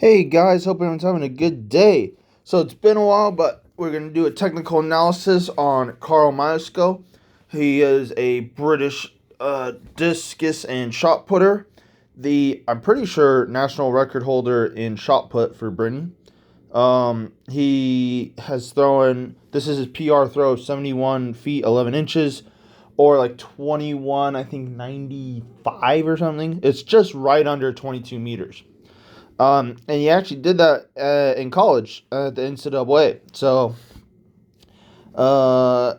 Hey guys, hope everyone's having a good day. So it's been a while, but we're going to do a technical analysis on Myerscough. He is a British discus and shot putter. I'm pretty sure, national record holder in shot put for Britain. He has thrown, this is his PR throw of 71 feet, 11 inches, or like 21, I think 95 or something. It's just right under 22 meters. And he actually did that in college at the NCAA. So, uh,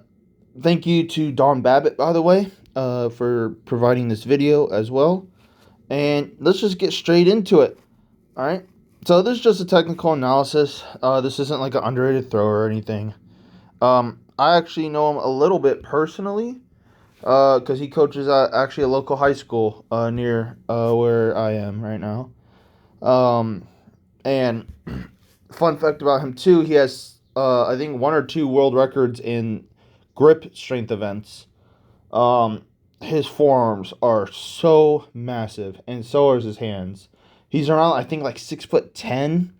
thank you to Don Babbitt, by the way, for providing this video as well. And let's just get straight into it. All right. So this is just a technical analysis. This isn't like an underrated thrower or anything. I actually know him a little bit personally, because he coaches at actually a local high school near where I am right now. And fun fact about him too, he has I think one or two world records in grip strength events. His forearms are so massive, and so are his hands. He's around, I think, like 6'10".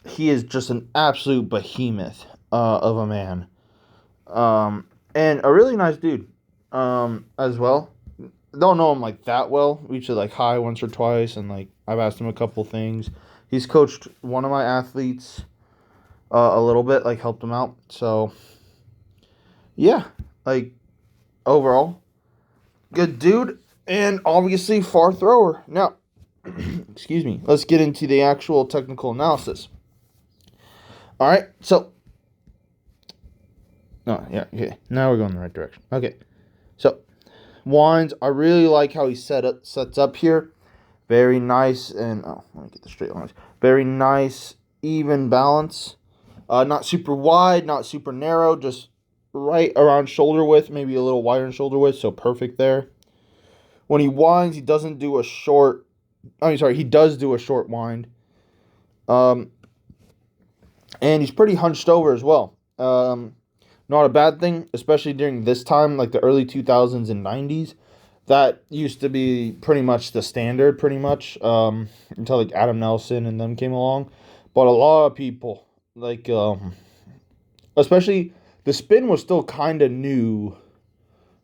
He is just an absolute behemoth of a man. And a really nice dude as well. Don't know him like that well. We should like hi once or twice, and like I've asked him a couple things. He's coached one of my athletes a little bit, like helped him out. So yeah, like overall, good dude, and obviously far thrower. Now, excuse me. Let's get into the actual technical analysis. All right, so okay. Now we're going in the right direction. Okay, so winds. I really like how he sets up here. Very nice, and let me get the straight lines. Very nice, even balance. Not super wide, not super narrow, just right around shoulder width, maybe a little wider than shoulder width, so perfect there. When he winds, he doesn't do a short. He does do a short wind. And he's pretty hunched over as well. Not a bad thing, especially during this time, like the early 2000s and 90s. That used to be pretty much the standard, pretty much, until like Adam Nelson and them came along. But a lot of people, like, especially the spin was still kind of new.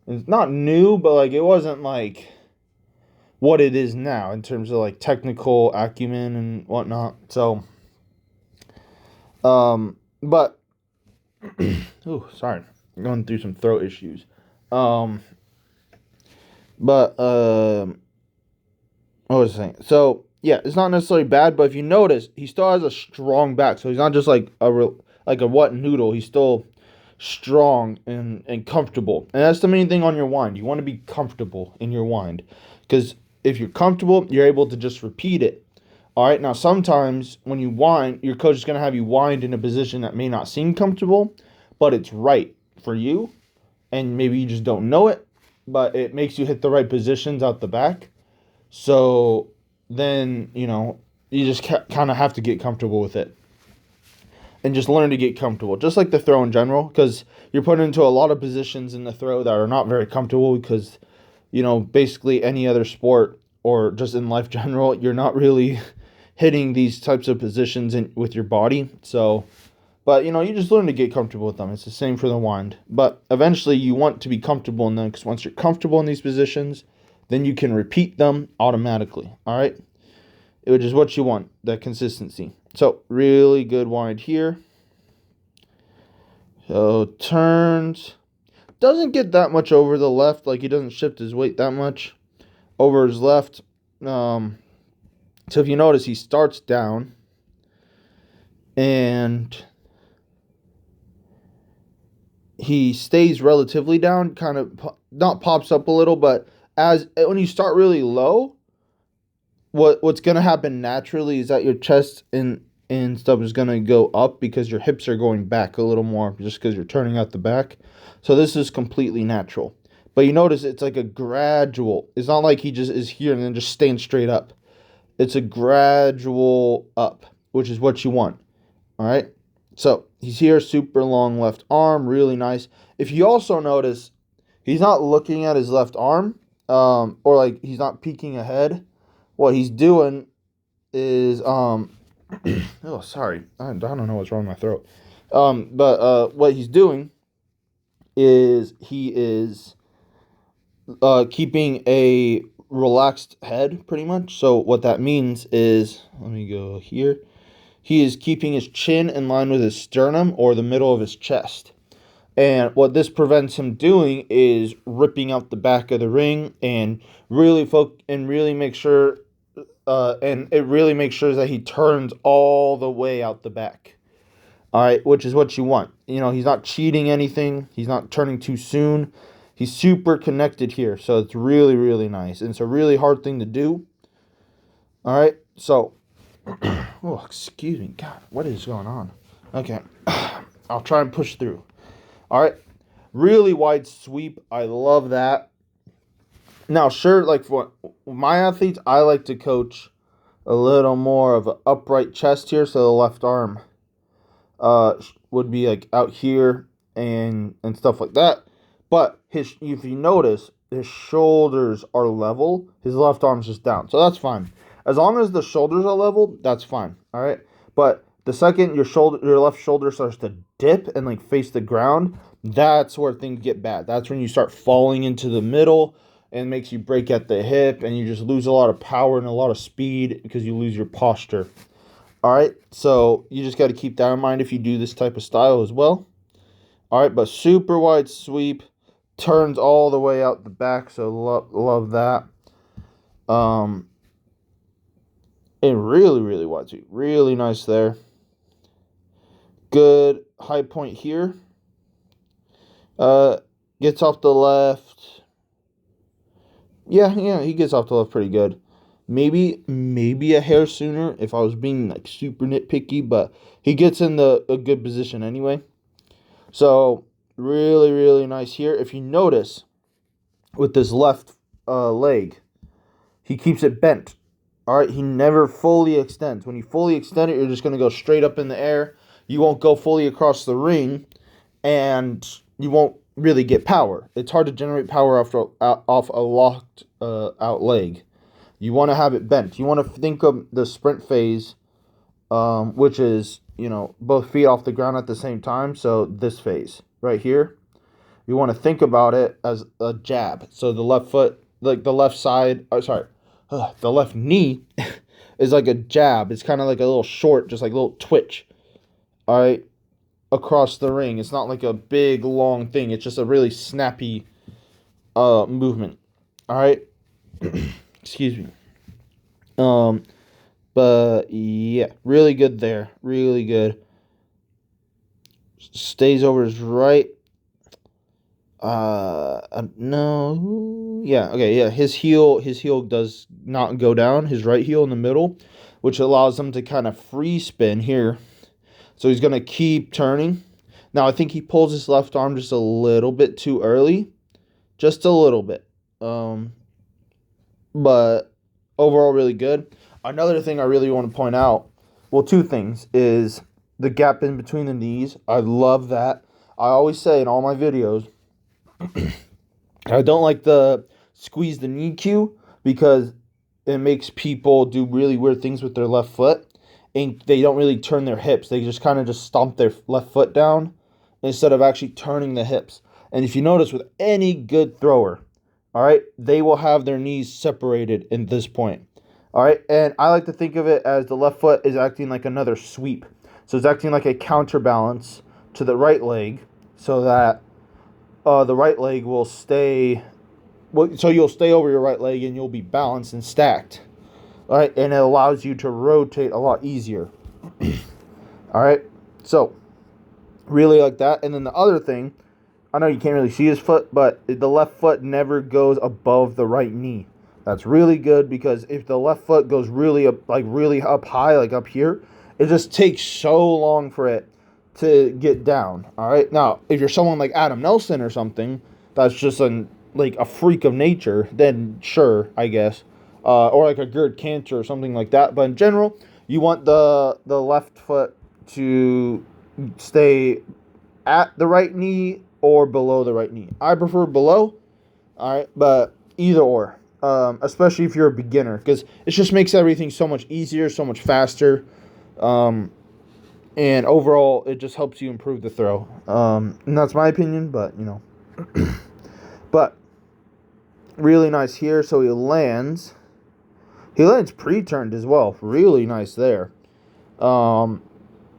It's not new, but like it wasn't like what it is now in terms of like technical acumen and whatnot. So, but, oh, sorry, I'm going through some throat issues. But what was I saying? So yeah, it's not necessarily bad, but if you notice, he still has a strong back. So he's not just like a wet noodle. He's still strong and comfortable. And that's the main thing on your wind. You want to be comfortable in your wind, because if you're comfortable, you're able to just repeat it. All right. Now sometimes when you wind, your coach is going to have you wind in a position that may not seem comfortable, but it's right for you, and maybe you just don't know it, but it makes you hit the right positions out the back. So then, you just kind of have to get comfortable with it and just learn to get comfortable, just like the throw in general, because you're put into a lot of positions in the throw that are not very comfortable because, basically any other sport or just in life general, you're not really hitting these types of positions with your body. So, but, you just learn to get comfortable with them. It's the same for the wind. But eventually you want to be comfortable in them, because once you're comfortable in these positions, then you can repeat them automatically. All right? Which is what you want, that consistency. So, really good wind here. So, turns. Doesn't get that much over the left. Like, he doesn't shift his weight that much over his left. So, if you notice, he starts down. And he stays relatively down, kind of not pops up a little, but when you start really low, what's going to happen naturally is that your chest and stuff is going to go up, because your hips are going back a little more just because you're turning out the back. So this is completely natural. But you notice it's like a gradual. It's not like he just is here and then just staying straight up. It's a gradual up, which is what you want. All right? So he's here, super long left arm, really nice. If you also notice, he's not looking at his left arm, or like he's not peeking ahead. What he's doing is oh, sorry, I don't know what's wrong with my throat. But what he's doing is he is keeping a relaxed head, pretty much. So what that means is, let me go here. He is keeping his chin in line with his sternum or the middle of his chest. And what this prevents him doing is ripping out the back of the ring and really make sure and it really makes sure that he turns all the way out the back. All right, which is what you want. You know, he's not cheating anything. He's not turning too soon. He's super connected here, so it's really, really nice. And it's a really hard thing to do. All right, so, oh, excuse me. God, what is going on? Okay, I'll try and push through. All right, really wide sweep. I love that. Now, sure, like for my athletes, I like to coach a little more of an upright chest here, so the left arm would be like out here and stuff like that. But if you notice, his shoulders are level. His left arm's just down, so that's fine. As long as the shoulders are level, that's fine. All right. But the second your left shoulder starts to dip and like face the ground, that's where things get bad. That's when you start falling into the middle and makes you break at the hip, and you just lose a lot of power and a lot of speed because you lose your posture. All right, so you just got to keep that in mind if you do this type of style as well. All right, but super wide sweep, turns all the way out the back, so love that. And really, really wide sweep, really nice there. Good high point here. Gets off the left. Yeah, he gets off the left pretty good. Maybe a hair sooner if I was being like super nitpicky, but he gets in a good position anyway. So really, really nice here. If you notice, with this left leg, he keeps it bent. All right, he never fully extends. When you fully extend it, you're just going to go straight up in the air. You won't go fully across the ring, and you won't really get power. It's hard to generate power off a locked out leg. You want to have it bent. You want to think of the sprint phase, which is, both feet off the ground at the same time. So this phase right here, you want to think about it as a jab. So the left foot, like the left side, the left knee is like a jab. It's kind of like a little short, just like a little twitch. All right, across the ring. It's not like a big long thing. It's just a really snappy movement. All right. Excuse me. But yeah, really good there. Really good. Stays over his right. No. Yeah, okay, yeah. His heel does not go down. His right heel in the middle, which allows him to kind of free spin here. So he's gonna keep turning. Now I think he pulls his left arm just a little bit too early. Just a little bit. But overall really good. Another thing I really want to point out, well, two things, is the gap in between the knees. I love that. I always say in all my videos, I don't like the squeeze the knee cue because it makes people do really weird things with their left foot, and they don't really turn their hips. They just kind of just stomp their left foot down instead of actually turning the hips. And if you notice with any good thrower, all right, they will have their knees separated in this point. All right, and I like to think of it as the left foot is acting like another sweep. So it's acting like a counterbalance to the right leg so that the right leg will stay, so you'll stay over your right leg and you'll be balanced and stacked. All right, and it allows you to rotate a lot easier. All right, so really like that. And then the other thing, I know you can't really see his foot, but the left foot never goes above the right knee. That's really good because if the left foot goes really up high, like up here, it just takes so long for it to get down. All right. Now, if you're someone like Adam Nelson or something, that's just like a freak of nature, then sure, I guess, or like a Gerd Cantor or something like that. But in general, you want the left foot to stay at the right knee or below the right knee. I prefer below. All right, but either or. especially if you're a beginner, because it just makes everything so much easier, so much faster, and overall, it just helps you improve the throw. And that's my opinion, but but really nice here. So he lands pre-turned as well, really nice there. And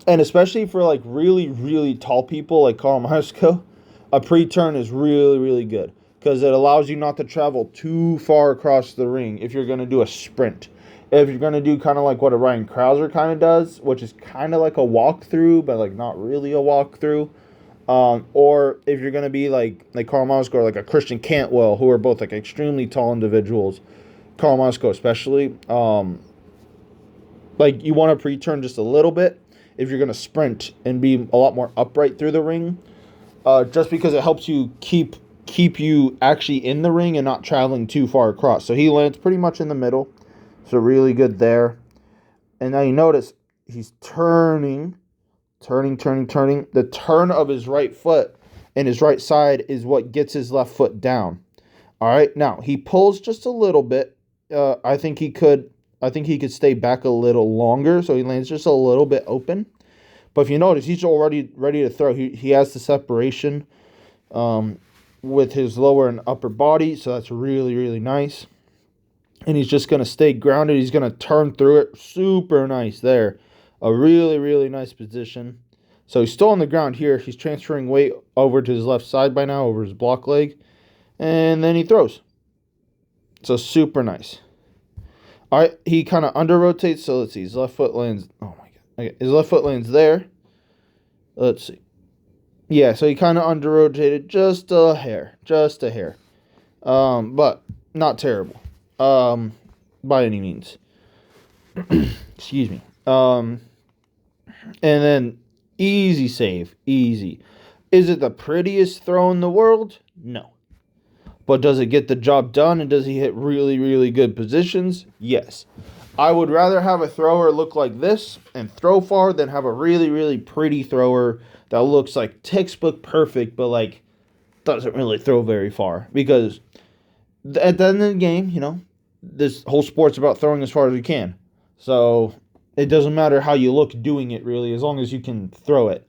especially for like really, really tall people like Carl Myerscough, a pre-turn is really, really good because it allows you not to travel too far across the ring if you're going to do a sprint. If you're going to do kind of like what a Ryan Krauser kind of does, which is kind of like a walkthrough, but like not really a walkthrough. Or if you're going to be like Carl Myerscough or like a Christian Cantwell, who are both like extremely tall individuals, Carl Myerscough especially, like you want to pre-turn just a little bit if you're going to sprint and be a lot more upright through the ring, just because it helps you keep you actually in the ring and not traveling too far across. So he lands pretty much in the middle, so really good there. And now you notice he's turning. The turn of his right foot and his right side is what gets his left foot down. All right, now he pulls just a little bit. I think he could stay back a little longer, so he lands just a little bit open. But if you notice, he's already ready to throw. He has the separation with his lower and upper body, so that's really, really nice. And he's just going to stay grounded. He's going to turn through it. Super nice there. A really, really nice position. So he's still on the ground here. He's transferring weight over to his left side by now, over his block leg. And then he throws. So super nice. All right, he kind of under rotates. So let's see. His left foot lands. Oh my god. Okay, his left foot lands there. Let's see. Yeah, so he kind of under rotated just a hair, but not terrible, by any means. Excuse me. And then easy save, easy. Is it the prettiest throw in the world? No. But does it get the job done, and does he hit really, really good positions? Yes. I would rather have a thrower look like this and throw far than have a really, really pretty thrower that looks like textbook perfect, but like doesn't really throw very far. Because at the end of the game, this whole sport's about throwing as far as you can. So it doesn't matter how you look doing it, really, as long as you can throw it.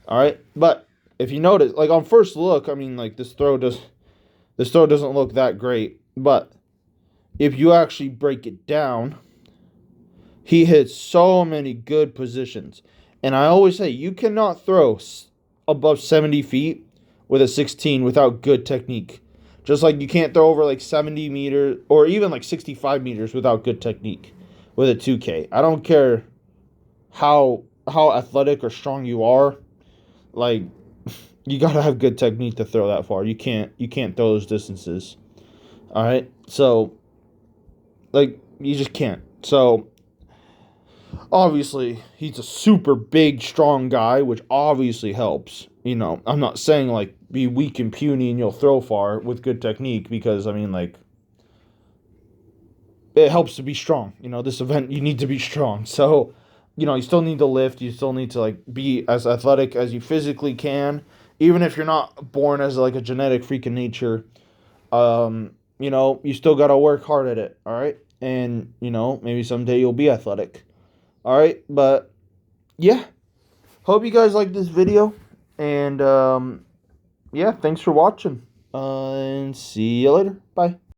All right? But if you notice, like on first look, I mean, like this throw doesn't look that great. But if you actually break it down, he hits so many good positions. And I always say, you cannot throw above 70 feet with a 16 without good technique. Just like you can't throw over like 70 meters or even like 65 meters without good technique with a 2K. I don't care how athletic or strong you are. Like, you got to have good technique to throw that far. You can't throw those distances. All right? So, like, you just can't. So, obviously, he's a super big, strong guy, which obviously helps. I'm not saying, like, be weak and puny and you'll throw far with good technique because, I mean, like, it helps to be strong. This event, you need to be strong. So, you still need to lift. You still need to, like, be as athletic as you physically can. Even if you're not born as, like, a genetic freak of nature, you still got to work hard at it, all right? And, maybe someday you'll be athletic. All right, but yeah, hope you guys like this video, and yeah, thanks for watching, and see you later. Bye.